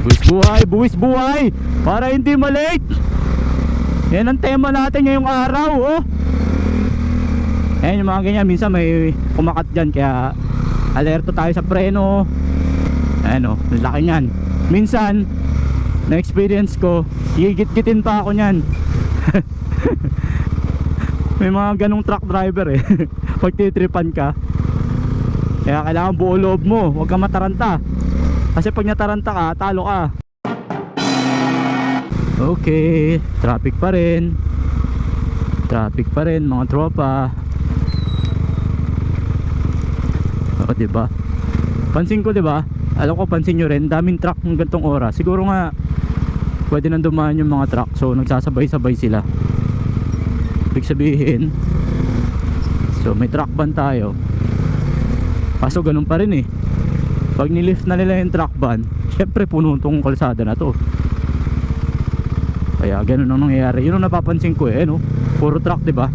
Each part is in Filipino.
Buwis buhay, buwis buhay, para hindi malate. Yan ang tema natin ngayong araw, oh. Ayan yung mga ganyan, minsan may kumakat dyan, kaya alerto tayo sa preno. Ayan, oh, laki nyan. Minsan na experience ko, gigit-gitin pa ako nyan. May mga ganong truck driver eh. Pag titripan ka, kaya kailangan buo loob mo, huwag kang mataranta. Kasi pag nataranta ka, talo ka. Okay, traffic pa rin. Traffic pa rin mga tropa. O diba? Pansin ko diba? Alam ko pansin nyo rin, daming truck ng gantong oras. Siguro nga pwede nang dumaan yung mga truck, so nagsasabay-sabay sila. Ibig sabihin, so may truck ban tayo. Kaso ganun pa rin eh. Pag nilift na nila yung truck ban, syempre puno tong kalsada na to. Kaya ganun ang nangyayari. Yun ang napapansin ko eh, no? Puro truck, diba?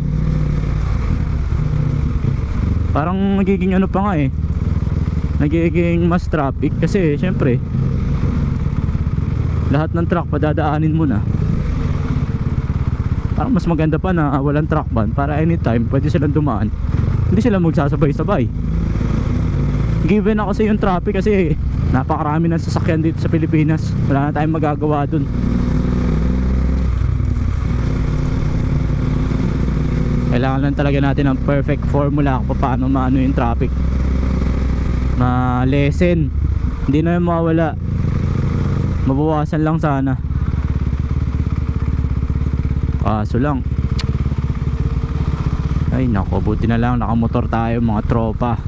Parang nagiging ano pa nga eh, nagiging mas traffic. Kasi syempre lahat ng truck padadaanin mo na. Parang mas maganda pa na walang truck ban, para anytime pwede silang dumaan, hindi sila magsasabay-sabay. Given na kasi yung traffic, kasi napakarami ng sasakyan dito sa Pilipinas. Wala na tayong magagawa dun. Kailangan lang talaga natin ng perfect formula kung paano maano yung traffic, ma-lessen. Hindi na yung mawala, mabawasan lang sana. Kaso lang, ay nako, buti na lang nakamotor tayo mga tropa.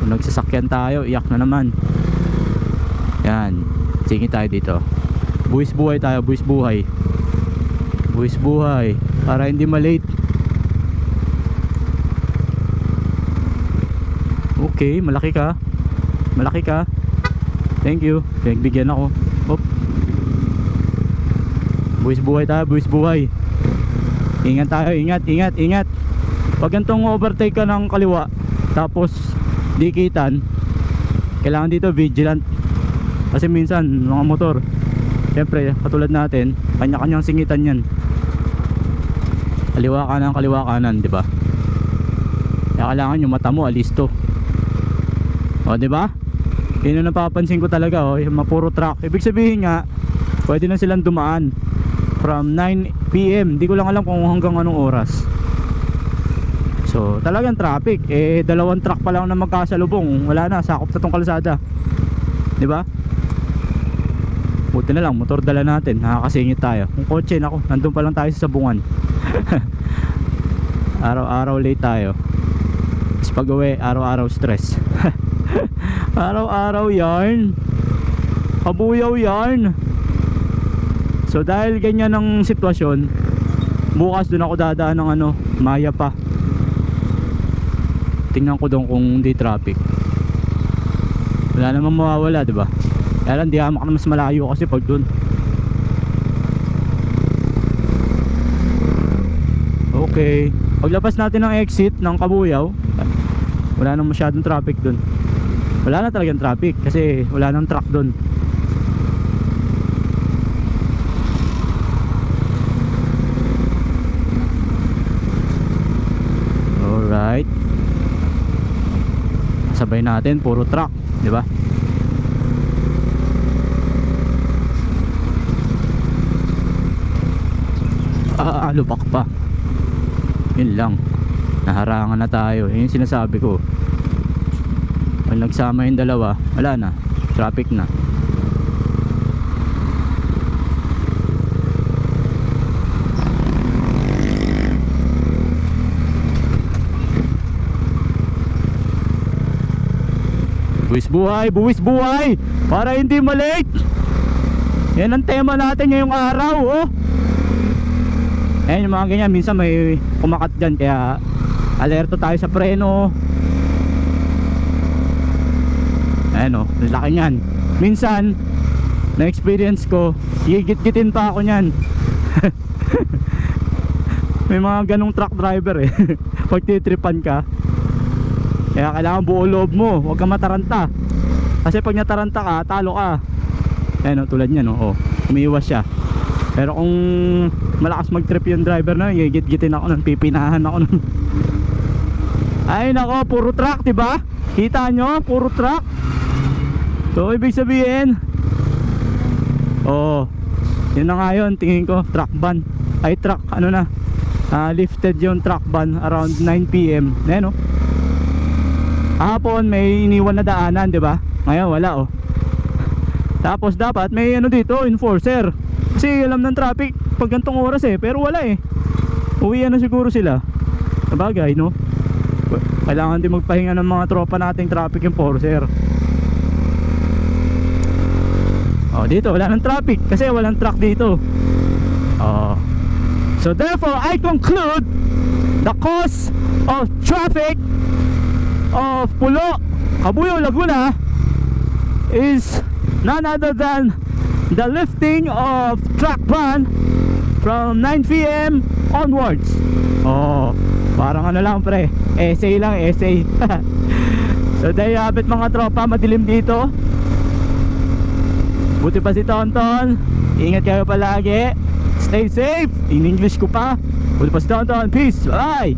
Kung nagsasakyan tayo, iyak na naman. Yan, sige tayo dito. Buwis buhay tayo, buwis buhay. Buwis buhay, para hindi malate. Okay, malaki ka. Malaki ka. Thank you. Pinagbigyan ako. Hop. Buwis buhay tayo, buwis buhay. Ingat tayo, ingat, ingat, ingat. Pag gantong overtake ka ng kaliwa, tapos dikitan, kailangan dito vigilant. Kasi minsan mga motor, siyempre katulad natin, kanya-kanyang singitan yan. Kaliwa kanan, di ba? Kaya kailangan yung mata mo alisto. O, di ba? Yun ang napapansin ko talaga, oh, yung mapuro truck. Ibig sabihin nga, pwede na silang dumaan from 9 PM. Hindi ko lang alam kung hanggang anong oras. So, talagang traffic. Eh, dalawang truck pa lang na magkasalubong. Wala na, sakop na tong kalsada. Di ba? Buti na lang, motor dala natin. Nakakasingit tayo. Kung kotse, nako, nandun pa lang tayo sa sabungan. Araw-araw late tayo. Tapos pag uwi, araw-araw stress. Araw-araw yarn. Kabuyaw yarn. So dahil ganyan ang sitwasyon, bukas dun ako dadaan ng ano, Maya pa. Tingnan ko doon kung hindi traffic. Wala namang mawawala, diba? Kaya lang di hamak na mas malayo kasi pag dun. Okay, paglabas natin ng exit ng Kabuyaw, wala nang masyadong traffic dun. Wala na talagang traffic kasi wala nang truck dun. Alright, sabay natin, puro truck, di ba? Lubak pa. Yun lang, naharangan na tayo. Yun yung sinasabi ko. Pag nagsama yung dalawa, wala na, traffic na. Buwis buhay, buwis buhay, para hindi malate. Yan ang tema natin ngayong araw, oh. Ayan yung mga ganyan, minsan may kumakat dyan, kaya alerto tayo sa preno. Ayan, oh, laki nyan. Minsan na experience ko, gigit-gitin pa ako nyan. May mga ganong truck driver eh. Pag titripan ka, kaya kailangan buo loob mo, huwag kang mataranta. Kasi pag nataranta ka, talo ka. Ayan o, tulad niya no, oh, umiiwas siya. Pero kung malakas mag-trip yung driver na, gigit-gitin ako nun, pipinahan ako nun. Ay nako, puro truck, diba? Kita nyo, puro truck. So ibig sabihin, oh, yun na nga yun, tingin ko, truck ban. Ay truck, ano na, lifted yung truck ban around 9 PM. Ayan oh. Kahapon may iniwan na daanan, diba? Ngayon wala oh. Tapos dapat may ano dito, enforcer. Kasi alam ng traffic pag gantong oras eh, pero wala eh. Uwian na siguro sila. Sabagay no, kailangan din magpahinga ng mga tropa nating traffic enforcer. Oh, dito wala ng traffic kasi walang truck dito. Oh. So therefore I conclude the cause of traffic of Pulo, Cabuyao, Laguna is none other than the lifting of truck ban from 9 PM onwards. Oh, parang ano lang pre, essay lang, essay. So there you have it mga tropa, madilim dito. Buti pa si Tonton, ingat kayo palagi, stay safe. In English ko pa. Buti pa si Tonton, peace, bye.